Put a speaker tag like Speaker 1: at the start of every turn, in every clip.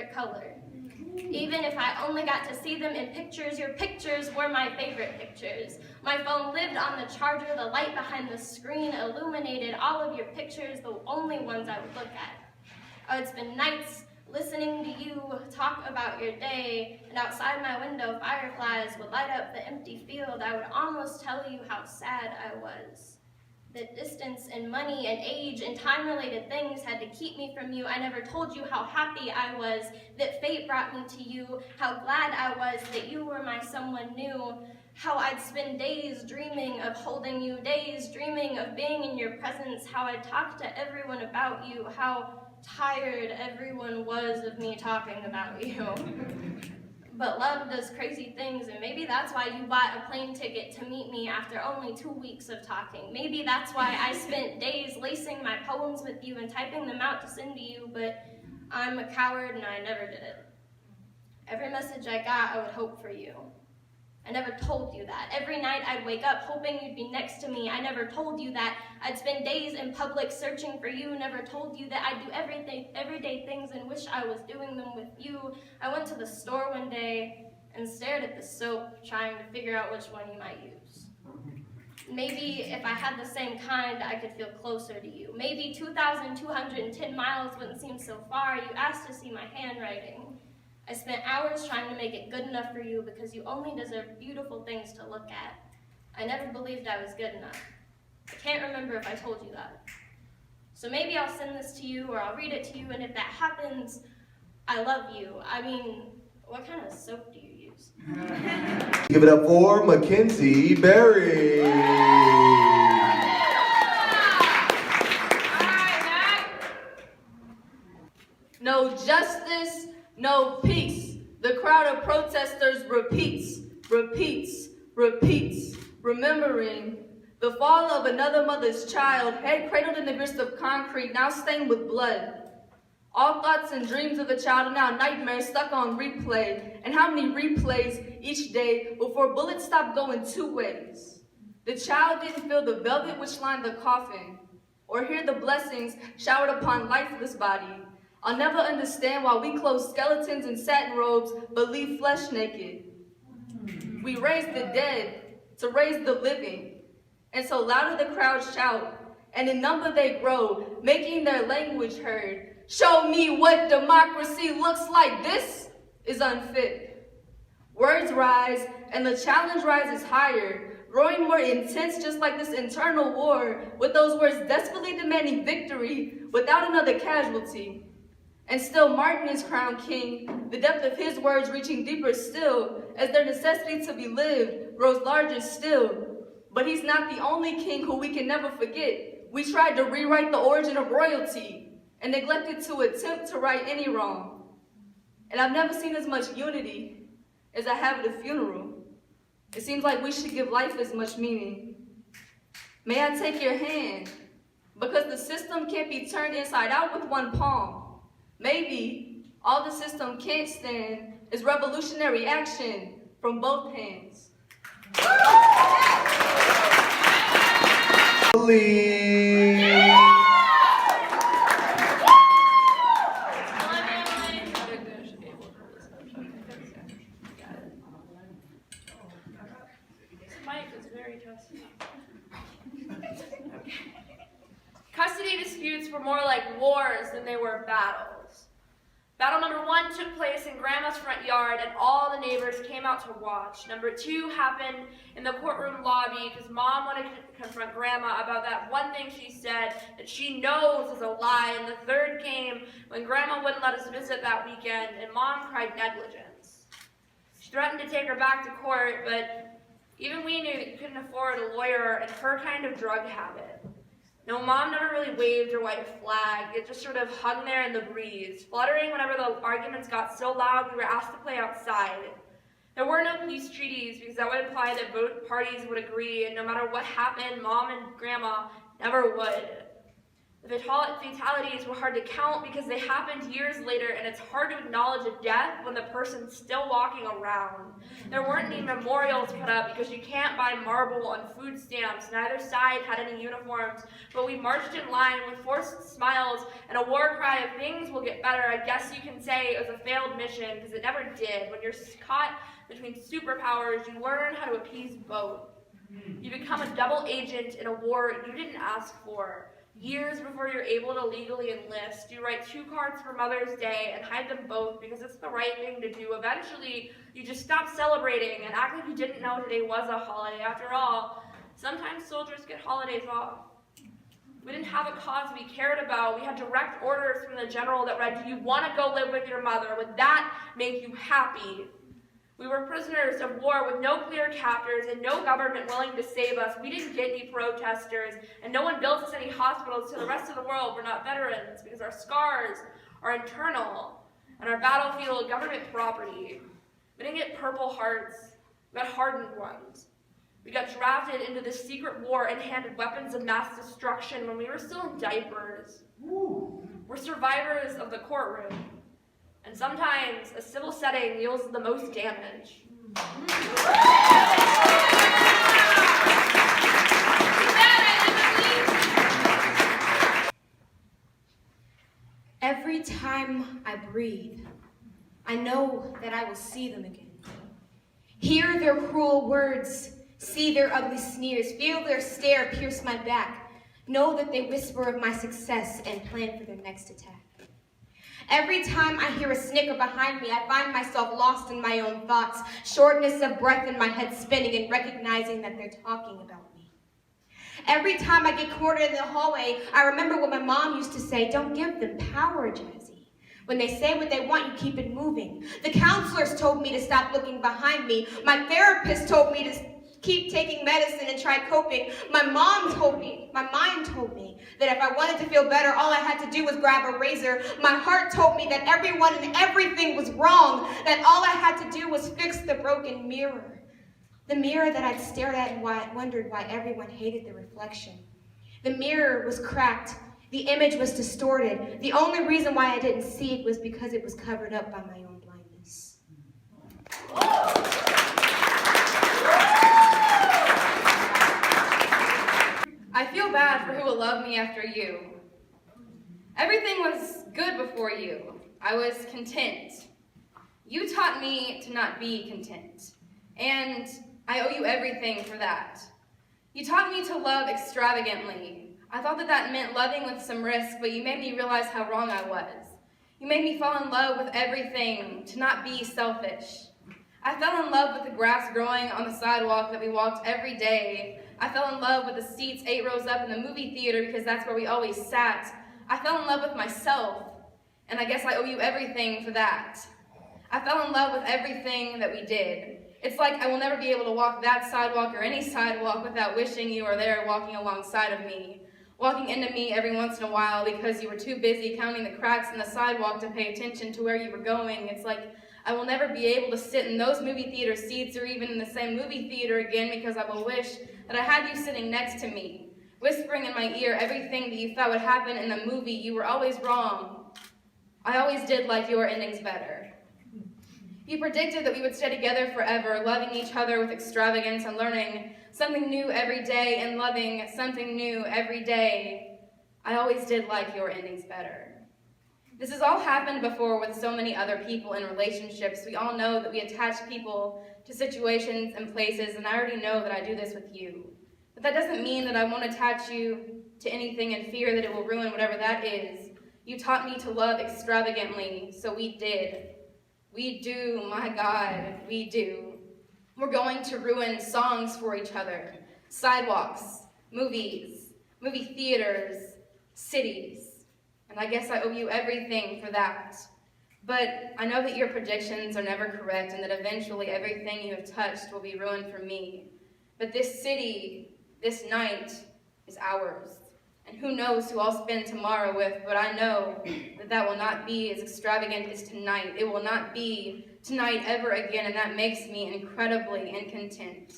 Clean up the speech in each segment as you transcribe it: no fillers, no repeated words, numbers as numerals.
Speaker 1: favorite color. Even if I only got to see them in pictures, your pictures were my favorite pictures. My phone lived on the charger, the light behind the screen illuminated all of your pictures, the only ones I would look at. I would spend nights listening to you talk about your day, and outside my window, fireflies would light up the empty field. I would almost tell you how sad I was. That distance and money and age and time-related things had to keep me from you. I never told you how happy I was that fate brought me to you, how glad I was that you were my someone new, how I'd spend days dreaming of holding you, days dreaming of being in your presence, how I'd talk to everyone about you, how tired everyone was of me talking about you. But love does crazy things, and maybe that's why you bought a plane ticket to meet me after only 2 weeks of talking. Maybe that's why I spent days lacing my poems with you and typing them out to send to you, but I'm a coward and I never did it. Every message I got, I would hope for you. I never told you that. Every night I'd wake up hoping you'd be next to me. I never told you that. I'd spend days in public searching for you. Never told you that I'd do everyday things and wish I was doing them with you. I went to the store one day and stared at the soap, trying to figure out which one you might use. Maybe if I had the same kind, I could feel closer to you. Maybe 2,210 miles wouldn't seem so far. You asked to see my handwriting. I spent hours trying to make it good enough for you because you only deserve beautiful things to look at. I never believed I was good enough. I can't remember if I told you that. So maybe I'll send this to you or I'll read it to you, and if that happens, I love you. I mean, what kind of soap do you use?
Speaker 2: Give it up for Mackenzie Berry.
Speaker 3: No justice, no peace. The crowd of protesters repeats, remembering the fall of another mother's child, head cradled in the grist of concrete, now stained with blood. All thoughts and dreams of the child are now nightmares stuck on replay. And how many replays each day before bullets stop going 2 ways? The child didn't feel the velvet which lined the coffin, or hear the blessings showered upon lifeless body. I'll never understand why we clothe skeletons in satin robes but leave flesh naked. We raise the dead to raise the living, and so louder the crowds shout, and in number they grow, making their language heard. Show me what democracy looks like. This is unfit. Words rise, and the challenge rises higher, growing more intense, just like this internal war, with those words desperately demanding victory without another casualty. And still Martin is crowned king, the depth of his words reaching deeper still, as their necessity to be lived grows larger still. But he's not the only king who we can never forget. We tried to rewrite the origin of royalty and neglected to attempt to right any wrong. And I've never seen as much unity as I have at a funeral. It seems like we should give life as much meaning. May I take your hand? Because the system can't be turned inside out with one palm. Maybe all the system can't stand is revolutionary action from both hands.
Speaker 4: Custody disputes were more like wars than they were battles. Battle number 1 took place in Grandma's front yard, and all the neighbors came out to watch. Number 2 happened in the courtroom lobby because Mom wanted to confront Grandma about that one thing she said that she knows is a lie. And the 3rd came when Grandma wouldn't let us visit that weekend, and Mom cried negligence. She threatened to take her back to court, but even we knew that you couldn't afford a lawyer and her kind of drug habit. No, Mom never really waved her white flag. It just sort of hung there in the breeze, fluttering whenever the arguments got so loud we were asked to play outside. There were no peace treaties because that would imply that both parties would agree, and no matter what happened, Mom and Grandma never would. The fatalities were hard to count because they happened years later, and it's hard to acknowledge a death when the person's still walking around. There weren't any memorials put up because you can't buy marble on food stamps. Neither side had any uniforms, but we marched in line with forced smiles and a war cry of things will get better. I guess you can say it was a failed mission because it never did. When you're caught between superpowers, you learn how to appease both. You become a double agent in a war you didn't ask for. Years before you're able to legally enlist, you write 2 cards for Mother's Day and hide them both because it's the right thing to do. Eventually, you just stop celebrating and act like you didn't know today was a holiday. After all, sometimes soldiers get holidays off. We didn't have a cause we cared about. We had direct orders from the general that read, "Do you want to go live with your mother? Would that make you happy?" We were prisoners of war with no clear captors and no government willing to save us. We didn't get any protesters, and no one built us any hospitals, so the rest of the world were not veterans because our scars are internal and our battlefield government property. We didn't get Purple Hearts, we got hardened ones. We got drafted into this secret war and handed weapons of mass destruction when we were still in diapers. We're survivors of the courtroom. And sometimes a civil setting yields the most damage.
Speaker 5: Every time I breathe, I know that I will see them again. Hear their cruel words, see their ugly sneers, feel their stare pierce my back. Know that they whisper of my success and plan for their next attack. Every time I hear a snicker behind me, I find myself lost in my own thoughts, shortness of breath in my head spinning and recognizing that they're talking about me. Every time I get cornered in the hallway, I remember what my mom used to say, "Don't give them power, Jazzy. When they say what they want, you keep it moving." The counselors told me to stop looking behind me. My therapist told me to keep taking medicine and try coping. My mind told me that if I wanted to feel better, all I had to do was grab a razor. My heart told me that everyone and everything was wrong, that all I had to do was fix the broken mirror. The mirror that I'd stared at and wondered why everyone hated the reflection. The mirror was cracked. The image was distorted. The only reason why I didn't see it was because it was covered up by my own blindness.
Speaker 6: I feel bad for who will love me after you. Everything was good before you. I was content. You taught me to not be content, and I owe you everything for that. You taught me to love extravagantly. I thought that meant loving with some risk, but you made me realize how wrong I was. You made me fall in love with everything, to not be selfish. I fell in love with the grass growing on the sidewalk that we walked every day. I fell in love with the seats 8 rows up in the movie theater because that's where we always sat. I fell in love with myself, and I guess I owe you everything for that. I fell in love with everything that we did. It's like I will never be able to walk that sidewalk or any sidewalk without wishing you were there walking alongside of me, walking into me every once in a while because you were too busy counting the cracks in the sidewalk to pay attention to where you were going. It's like I will never be able to sit in those movie theater seats or even in the same movie theater again because I will wish that I had you sitting next to me, whispering in my ear everything that you thought would happen in the movie. You were always wrong. I always did like your endings better. You predicted that we would stay together forever, loving each other with extravagance and learning something new every day and loving something new every day. I always did like your endings better. This has all happened before with so many other people in relationships. We all know that we attach people to situations and places, and I already know that I do this with you. But that doesn't mean that I won't attach you to anything in fear that it will ruin whatever that is. You taught me to love extravagantly, so we did. We do, my God, we do. We're going to ruin songs for each other, sidewalks, movies, movie theaters, cities. And I guess I owe you everything for that. But I know that your predictions are never correct and that eventually everything you have touched will be ruined for me. But this city, this night, is ours. And who knows who I'll spend tomorrow with, but I know that that will not be as extravagant as tonight. It will not be tonight ever again, and that makes me incredibly incontent.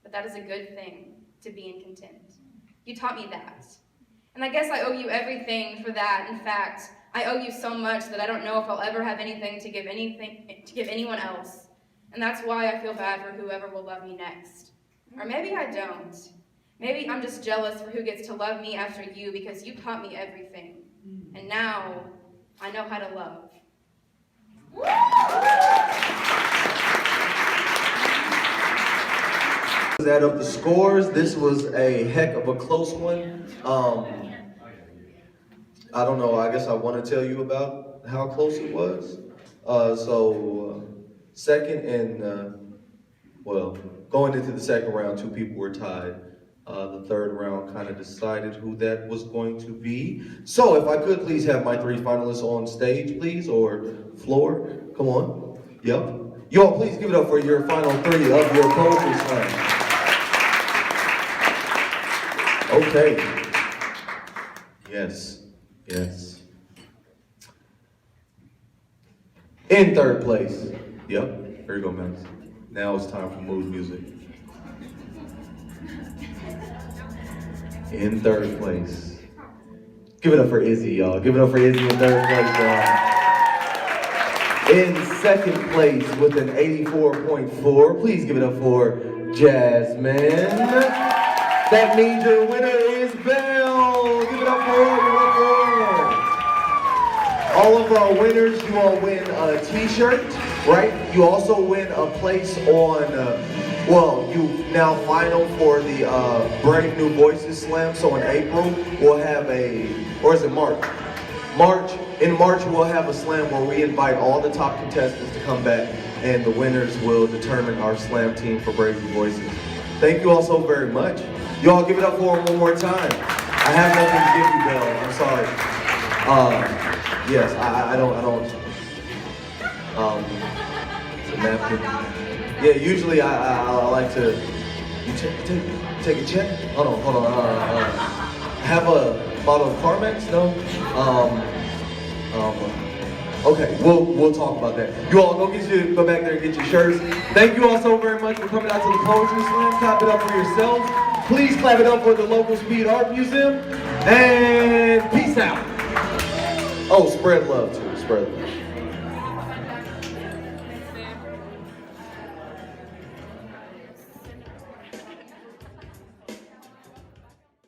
Speaker 6: But that is a good thing, to be incontent. You taught me that. And I guess I owe you everything for that. In fact, I owe you so much that I don't know if I'll ever have anything to give anyone else. And that's why I feel bad for whoever will love me next. Or maybe I don't. Maybe I'm just jealous for who gets to love me after you because you taught me everything. And now I know how to love.
Speaker 2: Add up the scores. This was a heck of a close one. I don't know, I guess I want to tell you about how close it was. Second and, going into the second round, 2 people were tied. The third round kind of decided who that was going to be. So if I could please have my 3 finalists on stage, please, or floor. Come on. Yep. You all please give it up for your final 3 of your poetry slam. Okay. Yes. Yes. In third place. Yep. There you go, Max. Now it's time for mood music. In third place. Give it up for Izzy, y'all. Give it up for Izzy in third place, y'all. In second place with an 84.4, please give it up for Jasmine. That means your winner is Belle. Give it up for her. Give it up for her. All of our winners, you all win a t-shirt, right? You also win a place on, you now final for the Brave New Voices Slam. So in April, we'll have or is it March? In March, we'll have a slam where we invite all the top contestants to come back, and the winners will determine our slam team for Brave New Voices. Thank you all so very much. You all give it up for them one more time. I have nothing to give you, Belle. I'm sorry. Yes, I don't. It's a napkin. Yeah, usually I like to. You take a check. Hold on. Have a bottle of Carmex? No. Okay, we'll talk about that. You all go back there and get your shirts. Thank you all so very much for coming out to the Poetry Slam. Clap it up for yourselves. Please clap it up for the local Speed Art Museum. And peace out. Oh, spread love too. Spread love.